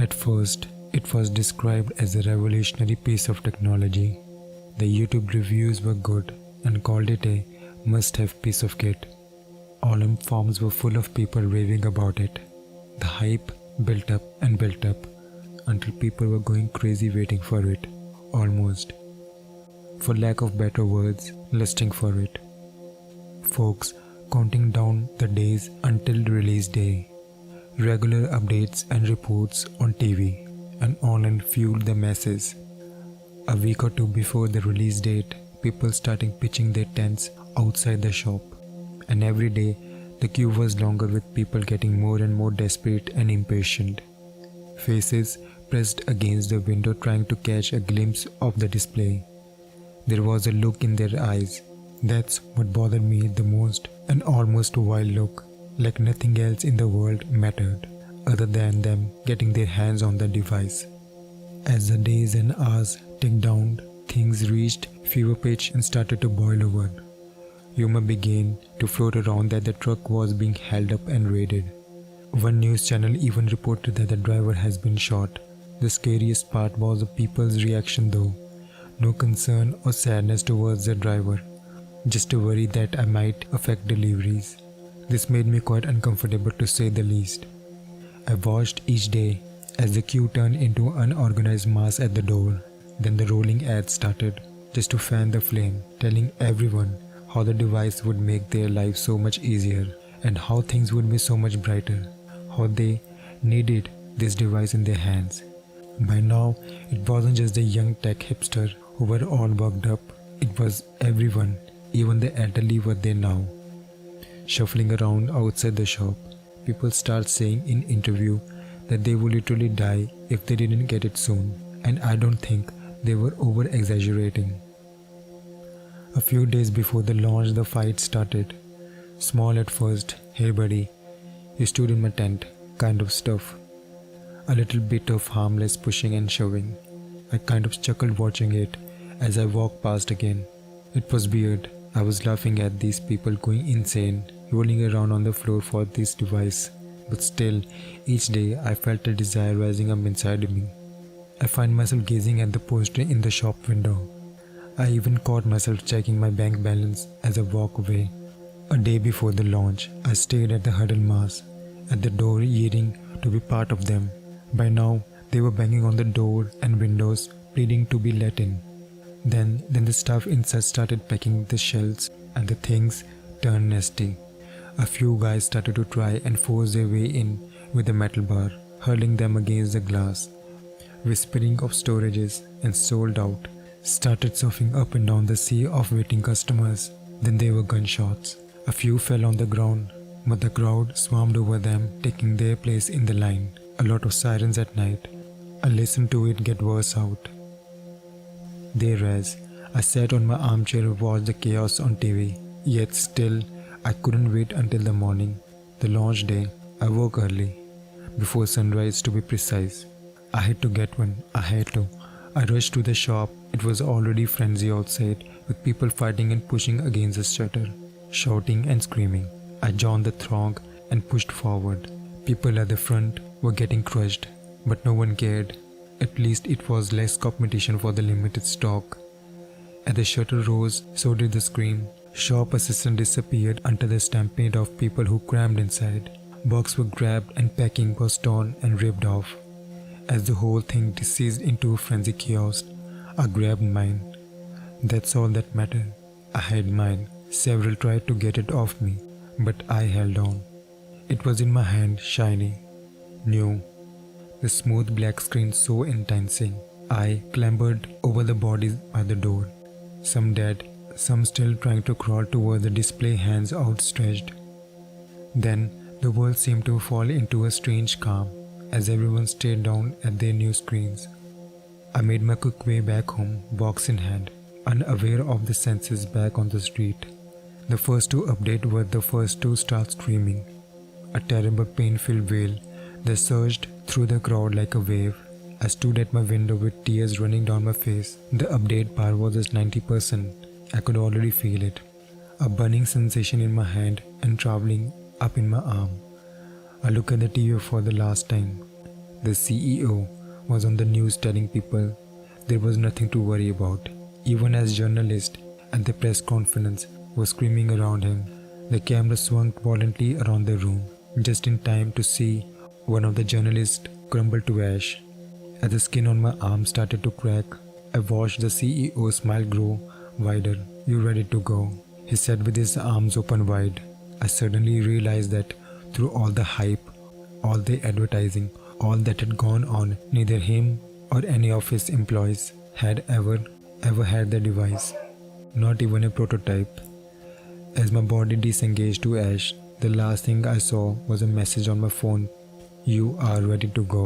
At first, it was described as a revolutionary piece of technology. The YouTube reviews were good and called it a must-have piece of kit. All forums were full of people raving about it. The hype built up and built up until people were going crazy waiting for it, almost. For lack of better words, lusting for it. Folks counting down the days until release day. Regular updates and reports on TV and online fueled the masses. A week or two before the release date, people started pitching their tents outside the shop. And every day, the queue was longer with people getting more and more desperate and impatient. Faces pressed against the window trying to catch a glimpse of the display. There was a look in their eyes. That's what bothered me the most, an almost wild look, like nothing else in the world mattered, other than them getting their hands on the device. As the days and hours ticked down, things reached fever pitch and started to boil over. Rumor began to float around that the truck was being held up and raided. One news channel even reported that the driver has been shot. The scariest part was the people's reaction though. No concern or sadness towards the driver, just a worry that I might affect deliveries. This made me quite uncomfortable to say the least. I watched each day as the queue turned into an unorganized mass at the door. Then the rolling ads started, just to fan the flame, telling everyone how the device would make their life so much easier and how things would be so much brighter, how they needed this device in their hands. By now, it wasn't just the young tech hipster who were all bugged up, it was everyone, even the elderly were there now. Shuffling around outside the shop, people start saying in interview that they would literally die if they didn't get it soon, and I don't think they were over-exaggerating. A few days before the launch, the fight started. Small at first, "Hey buddy, you stood in my tent," kind of stuff. A little bit of harmless pushing and shoving. I kind of chuckled watching it as I walked past again. It was weird. I was laughing at these people going insane, rolling around on the floor for this device. But still, each day I felt a desire rising up inside me. I find myself gazing at the poster in the shop window. I even caught myself checking my bank balance as I walked away. A day before the launch, I stayed at the huddle mass, at the door yearning to be part of them. By now, they were banging on the door and windows, pleading to be let in. Then the staff inside started packing the shelves and the things turned nasty. A few guys started to try and force their way in with a metal bar, hurling them against the glass. Whispering of storages and sold out started surfing up and down the sea of waiting customers. Then there were gunshots. A few fell on the ground, but the crowd swarmed over them, taking their place in the line. A lot of sirens at night. I listened to it get worse out. Thereas, I sat on my armchair and watched the chaos on TV. Yet still, I couldn't wait until the morning. The launch day, I woke early, before sunrise to be precise. I had to get one. I rushed to the shop. It was already frenzy outside, with people fighting and pushing against the shutter, shouting and screaming. I joined the throng and pushed forward. People at the front were getting crushed, but no one cared. At least it was less competition for the limited stock. As the shutter rose, so did the scream. Shop assistant disappeared under the stampede of people who crammed inside. Boxes were grabbed and packing was torn and ripped off. As the whole thing descended into a frenzied chaos, I grabbed mine. That's all that mattered. I had mine. Several tried to get it off me, but I held on. It was in my hand, shiny, new. The smooth black screen so enticing. I clambered over the bodies by the door. Some dead, some still trying to crawl toward the display, hands outstretched. Then the world seemed to fall into a strange calm as everyone stared down at their new screens. I made my quick way back home, box in hand, unaware of the senses back on the street. The first to update were the first to start screaming. A terrible pain-filled wail that surged through the crowd like a wave. I stood at my window with tears running down my face. The update bar was just 90%. I could already feel it. A burning sensation in my hand and traveling up in my arm. I looked at the TV for the last time. The CEO was on the news telling people there was nothing to worry about, even as journalists at the press conference were screaming around him. The camera swung violently around the room, just in time to see one of the journalists crumble to ash. As the skin on my arm started to crack, I watched the CEO's smile grow wider. "You ready to go?" he said with his arms open wide. I suddenly realized that through all the hype, all the advertising, all that had gone on, neither him or any of his employees had ever had the device, not even a prototype. As my body disengaged to ash, the last thing I saw was a message on my phone: "You are ready to go."